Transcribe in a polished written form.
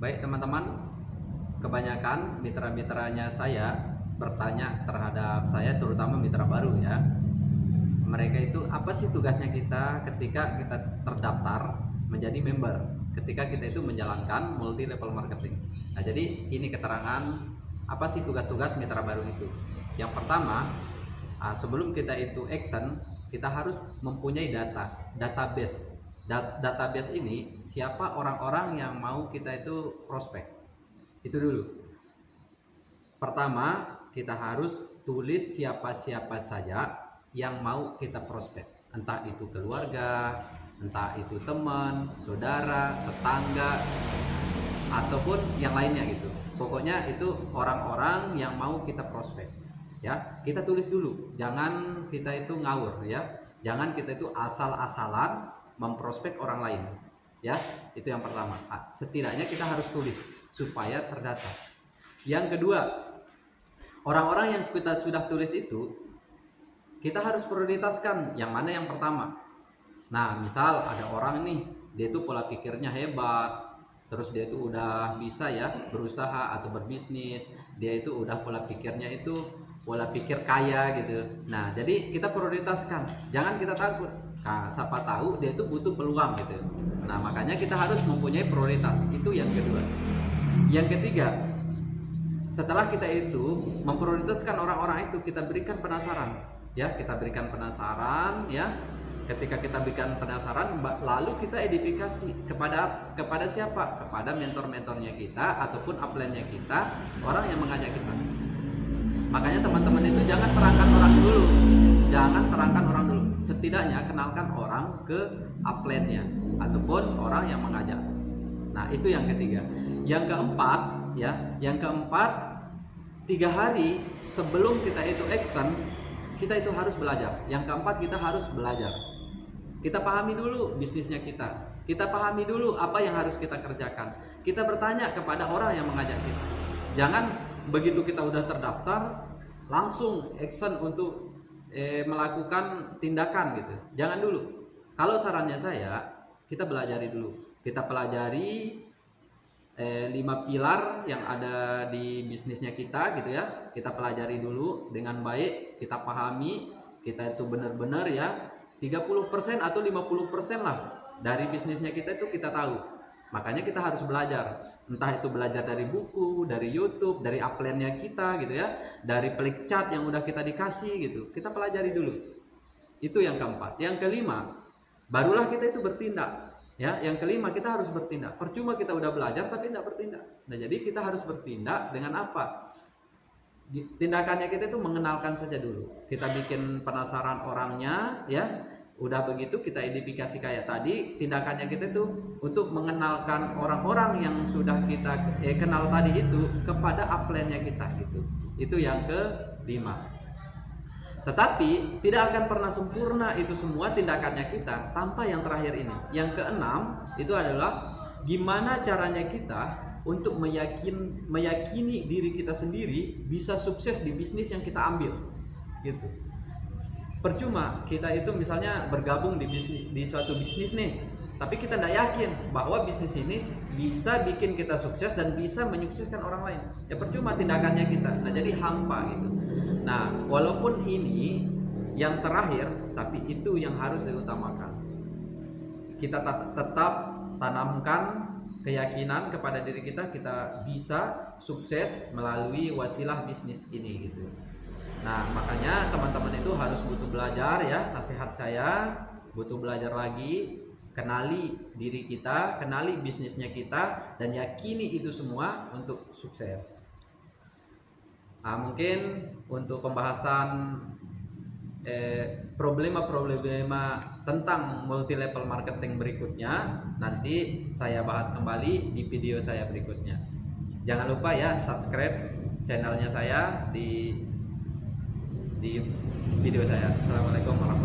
Baik teman-teman, kebanyakan mitra-mitranya saya bertanya terhadap saya, terutama mitra baru ya. Mereka itu apa sih tugasnya kita ketika kita terdaftar menjadi member, ketika kita itu menjalankan multi level marketing. Nah, jadi ini keterangan apa sih tugas-tugas mitra baru itu. Yang pertama, sebelum kita itu action, kita harus mempunyai database. Database ini siapa orang-orang yang mau kita itu prospek. Itu dulu. Pertama, kita harus tulis siapa-siapa saja yang mau kita prospek. Entah itu keluarga, entah itu teman, saudara, tetangga, ataupun yang lainnya gitu. Pokoknya itu orang-orang yang mau kita prospek. Ya, kita tulis dulu. Jangan kita itu ngawur ya. Jangan kita itu asal-asalan memprospek orang lain. Ya, itu yang pertama. Setidaknya kita harus tulis supaya terdata. Yang kedua, orang-orang yang kita sudah tulis itu kita harus prioritaskan yang mana yang pertama. Nah, misal ada orang nih, dia itu pola pikirnya hebat, terus dia itu udah bisa ya berusaha atau berbisnis, dia itu udah pola pikirnya itu pola pikir kaya gitu. Nah, jadi kita prioritaskan, jangan kita takut. Nah, siapa tahu dia itu butuh peluang gitu. Nah, makanya kita harus mempunyai prioritas. Itu yang kedua. Yang ketiga, setelah kita itu memprioritaskan orang-orang itu, kita berikan penasaran ya, kita berikan penasaran ya. Ketika kita berikan penasaran, lalu kita edifikasi kepada siapa? Kepada mentor-mentornya kita ataupun upline-nya kita, orang yang mengajak kita. Makanya teman-teman itu jangan terangkan orang dulu. Jangan terangkan orang dulu. Setidaknya kenalkan orang ke upline-nya ataupun orang yang mengajak. Nah, itu yang ketiga. Yang keempat ya, yang keempat, 3 hari sebelum kita itu action, kita itu harus belajar. Yang keempat, kita harus belajar. Kita pahami dulu bisnisnya kita. Kita pahami dulu apa yang harus kita kerjakan. Kita bertanya kepada orang yang mengajak kita. Jangan begitu kita udah terdaftar langsung action untuk melakukan tindakan gitu. Jangan dulu. Kalau sarannya saya, kita pelajari dulu. Kita pelajari 5 pilar yang ada di bisnisnya kita gitu ya. Kita pelajari dulu dengan baik, kita pahami, kita itu benar-benar ya 30% atau 50% lah dari bisnisnya kita itu kita tahu. Makanya kita harus belajar. Entah itu belajar dari buku, dari YouTube, dari upline-nya kita gitu ya, dari pelik chat yang udah kita dikasih gitu. Kita pelajari dulu. Itu yang keempat. Yang kelima, barulah kita itu bertindak. Ya, yang kelima, kita harus bertindak. Percuma kita udah belajar tapi tidak bertindak. Nah, jadi kita harus bertindak dengan apa? Tindakannya kita itu mengenalkan saja dulu. Kita bikin penasaran orangnya ya. Udah begitu kita identifikasi kayak tadi, tindakannya kita itu untuk mengenalkan orang-orang yang sudah kita kenal tadi itu kepada upline-nya kita gitu. Itu yang kelima. Tetapi tidak akan pernah sempurna itu semua tindakannya kita tanpa yang terakhir ini. Yang keenam itu adalah gimana caranya kita untuk meyakini diri kita sendiri bisa sukses di bisnis yang kita ambil gitu. Percuma kita itu misalnya bergabung di suatu bisnis nih, tapi kita tidak yakin bahwa bisnis ini bisa bikin kita sukses dan bisa menyukseskan orang lain. Ya percuma tindakannya kita. Nah, jadi hampa gitu. Nah, walaupun ini yang terakhir, tapi itu yang harus diutamakan. Kita tetap tanamkan keyakinan kepada diri kita bisa sukses melalui wasilah bisnis ini gitu. Nah, makanya teman-teman itu harus butuh belajar ya, nasihat saya, butuh belajar lagi, kenali diri kita, kenali bisnisnya kita, dan yakini itu semua untuk sukses. Nah, mungkin untuk pembahasan problema-problema tentang multi level marketing berikutnya nanti saya bahas kembali di video saya berikutnya. Jangan lupa ya subscribe channelnya saya di video saya. Assalamualaikum warahmatullahi wabarakatuh.